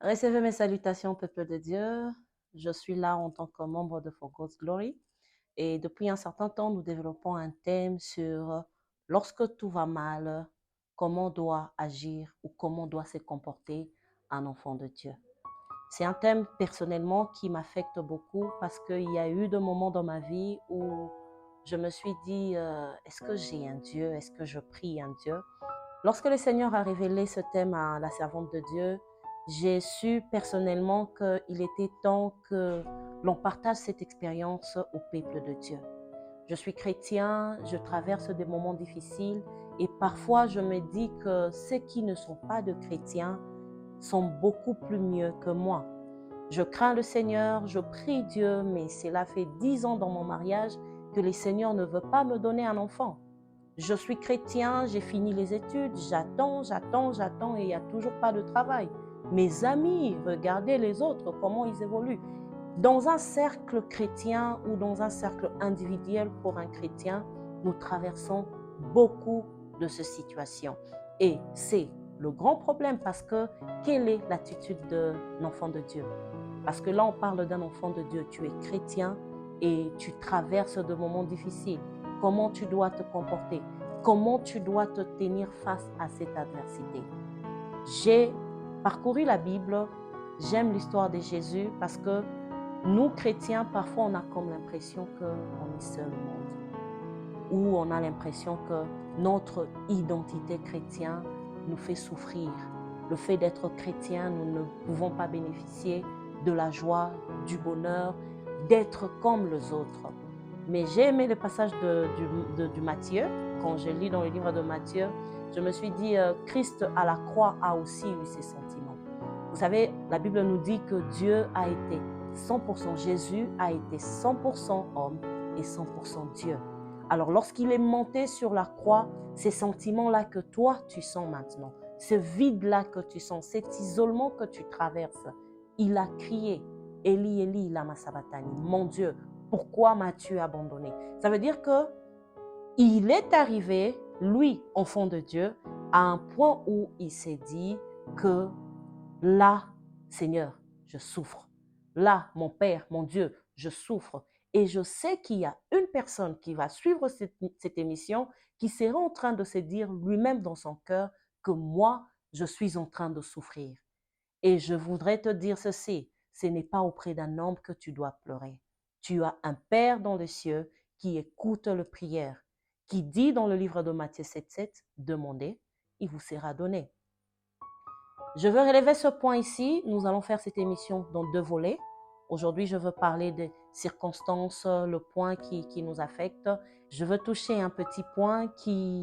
Recevez mes salutations, peuple de Dieu. Je suis là en tant que membre de For God's Glory. Et depuis un certain temps, nous développons un thème sur lorsque tout va mal, comment doit agir ou comment doit se comporter un enfant de Dieu. C'est un thème personnellement qui m'affecte beaucoup parce qu'il y a eu des moments dans ma vie où je me suis dit, est-ce que j'ai un Dieu? Est-ce que je prie un Dieu? Lorsque le Seigneur a révélé ce thème à la servante de Dieu, j'ai su personnellement qu'il était temps que l'on partage cette expérience au peuple de Dieu. Je suis chrétien, je traverse des moments difficiles et parfois je me dis que ceux qui ne sont pas de chrétiens sont beaucoup plus mieux que moi. Je crains le Seigneur, je prie Dieu, mais cela fait 10 ans dans mon mariage que le Seigneur ne veut pas me donner un enfant. Je suis chrétien, j'ai fini les études, j'attends et il n'y a toujours pas de travail. Mes amis, regardez les autres, comment ils évoluent. Dans un cercle chrétien ou dans un cercle individuel pour un chrétien, nous traversons beaucoup de ces situations. Et c'est le grand problème parce que quelle est l'attitude de l'enfant de Dieu? Parce que là, on parle d'un enfant de Dieu. Tu es chrétien et tu traverses de moments difficiles. Comment tu dois te comporter? Comment tu dois te tenir face à cette adversité? J'ai parcouru la Bible. J'aime l'histoire de Jésus parce que nous, chrétiens, parfois, on a comme l'impression qu'on est seul au monde. Ou on a l'impression que notre identité chrétienne nous fait souffrir. Le fait d'être chrétien, nous ne pouvons pas bénéficier de la joie, du bonheur, d'être comme les autres. Mais j'ai aimé le passage du Matthieu. Quand je lis dans le livre de Matthieu, je me suis dit, Christ à la croix a aussi eu ses sentiments. Vous savez, la Bible nous dit que Dieu a été 100%, Jésus a été 100% homme et 100% Dieu. Alors lorsqu'il est monté sur la croix, ces sentiments-là que toi tu sens maintenant, ce vide-là que tu sens, cet isolement que tu traverses, il a crié, Eli, Eli, lama sabachthani, mon Dieu, pourquoi m'as-tu abandonné? Ça veut dire que il est arrivé, lui, enfant de Dieu, à un point où il s'est dit que là, Seigneur, je souffre. Là, mon Père, mon Dieu, je souffre. Et je sais qu'il y a une personne qui va suivre cette émission qui sera en train de se dire lui-même dans son cœur que moi, je suis en train de souffrir. Et je voudrais te dire ceci, ce n'est pas auprès d'un homme que tu dois pleurer. Tu as un Père dans les cieux qui écoute le prière, qui dit dans le livre de Matthieu 7,7, demandez, il vous sera donné. Je veux relever ce point ici. Nous allons faire cette émission dans deux volets. Aujourd'hui, je veux parler des circonstances, le point qui nous affecte. Je veux toucher un petit point qui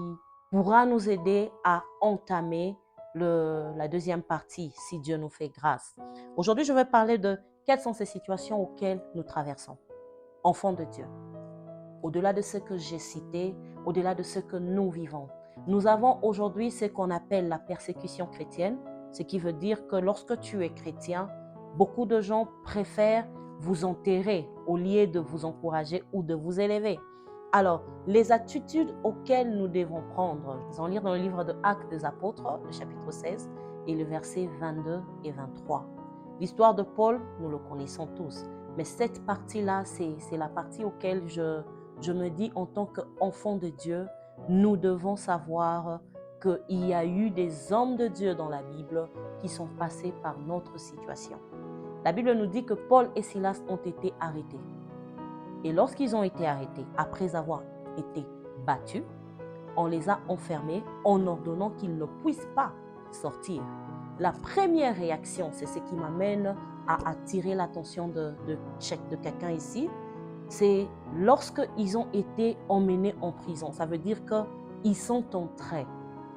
pourra nous aider à entamer la deuxième partie, si Dieu nous fait grâce. Aujourd'hui, je vais parler de quelles sont ces situations auxquelles nous traversons. Enfants de Dieu, au-delà de ce que j'ai cité, au-delà de ce que nous vivons. Nous avons aujourd'hui ce qu'on appelle la persécution chrétienne, ce qui veut dire que lorsque tu es chrétien, beaucoup de gens préfèrent vous enterrer au lieu de vous encourager ou de vous élever. Alors, les attitudes auxquelles nous devons prendre, nous allons lire dans le livre de Actes des Apôtres, le chapitre 16 et le verset 22 et 23. L'histoire de Paul, nous le connaissons tous, mais cette partie-là, c'est la partie auquel je me dis en tant qu'enfant de Dieu, nous devons savoir qu'il y a eu des hommes de Dieu dans la Bible qui sont passés par notre situation. La Bible nous dit que Paul et Silas ont été arrêtés. Et lorsqu'ils ont été arrêtés, après avoir été battus, on les a enfermés en ordonnant qu'ils ne puissent pas sortir. La première réaction, c'est ce qui m'amène à attirer l'attention de quelqu'un ici, c'est lorsqu'ils ont été emmenés en prison. Ça veut dire qu'ils sont entrés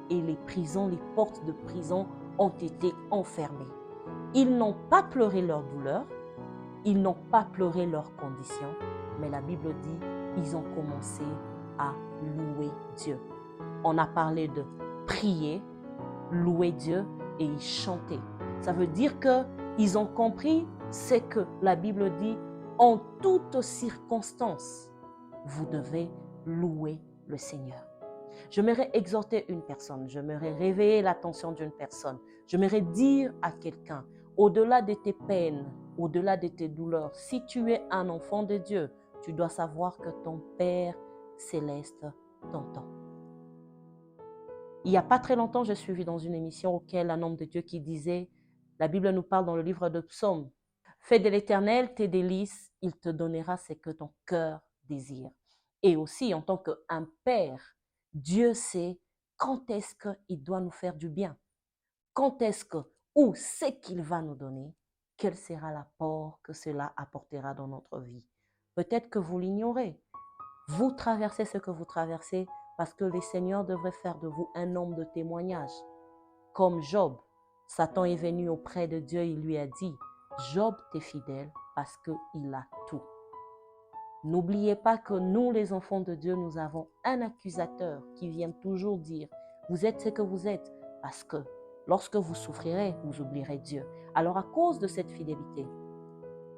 et les prisons, les portes de prison ont été enfermées. Ils n'ont pas pleuré leur douleur, ils n'ont pas pleuré leurs conditions, mais la Bible dit ils ont commencé à louer Dieu. On a parlé de prier, louer Dieu et ils chantaient. Ça veut dire qu'ils ont compris ce que la Bible dit. En toutes circonstances, vous devez louer le Seigneur. J'aimerais exhorter une personne, j'aimerais réveiller l'attention d'une personne, j'aimerais dire à quelqu'un, Au-delà de tes peines, au-delà de tes douleurs, si tu es un enfant de Dieu, tu dois savoir que ton Père céleste t'entend. Il n'y a pas très longtemps, j'ai suivi dans une émission auquel un homme de Dieu qui disait, la Bible nous parle dans le livre de Psaumes, fais de l'Éternel tes délices, il te donnera ce que ton cœur désire. Et aussi, en tant qu'un père, Dieu sait quand est-ce qu'il doit nous faire du bien, quand est-ce que, ou ce qu'il va nous donner, quel sera l'apport que cela apportera dans notre vie. Peut-être que vous l'ignorez. Vous traversez ce que vous traversez parce que le Seigneur devrait faire de vous un homme de témoignage. Comme Job, Satan est venu auprès de Dieu et lui a dit, Job t'est fidèle parce qu'il a tout. N'oubliez pas que nous, les enfants de Dieu, nous avons un accusateur qui vient toujours dire, vous êtes ce que vous êtes parce que lorsque vous souffrirez, vous oublierez Dieu. Alors à cause de cette fidélité,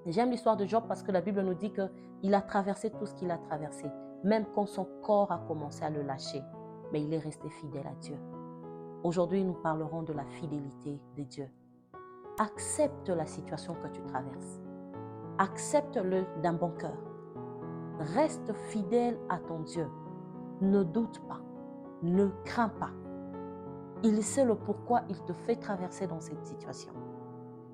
j'aime l'histoire de Job parce que la Bible nous dit qu'il a traversé tout ce qu'il a traversé, même quand son corps a commencé à le lâcher, mais il est resté fidèle à Dieu. Aujourd'hui, nous parlerons de la fidélité de Dieu. Accepte la situation que tu traverses. Accepte-le d'un bon cœur. Reste fidèle à ton Dieu. Ne doute pas. Ne crains pas. Il sait le pourquoi il te fait traverser dans cette situation.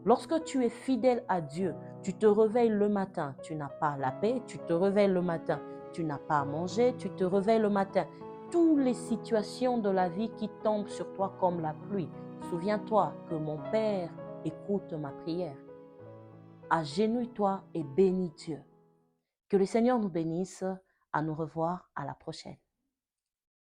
Lorsque tu es fidèle à Dieu, tu te réveilles le matin, tu n'as pas la paix, tu te réveilles le matin, tu n'as pas à manger, tu te réveilles le matin. Toutes les situations de la vie qui tombent sur toi comme la pluie. Souviens-toi que mon Père écoute ma prière. Agenouille-toi et bénis Dieu. Que le Seigneur nous bénisse. À nous revoir à la prochaine.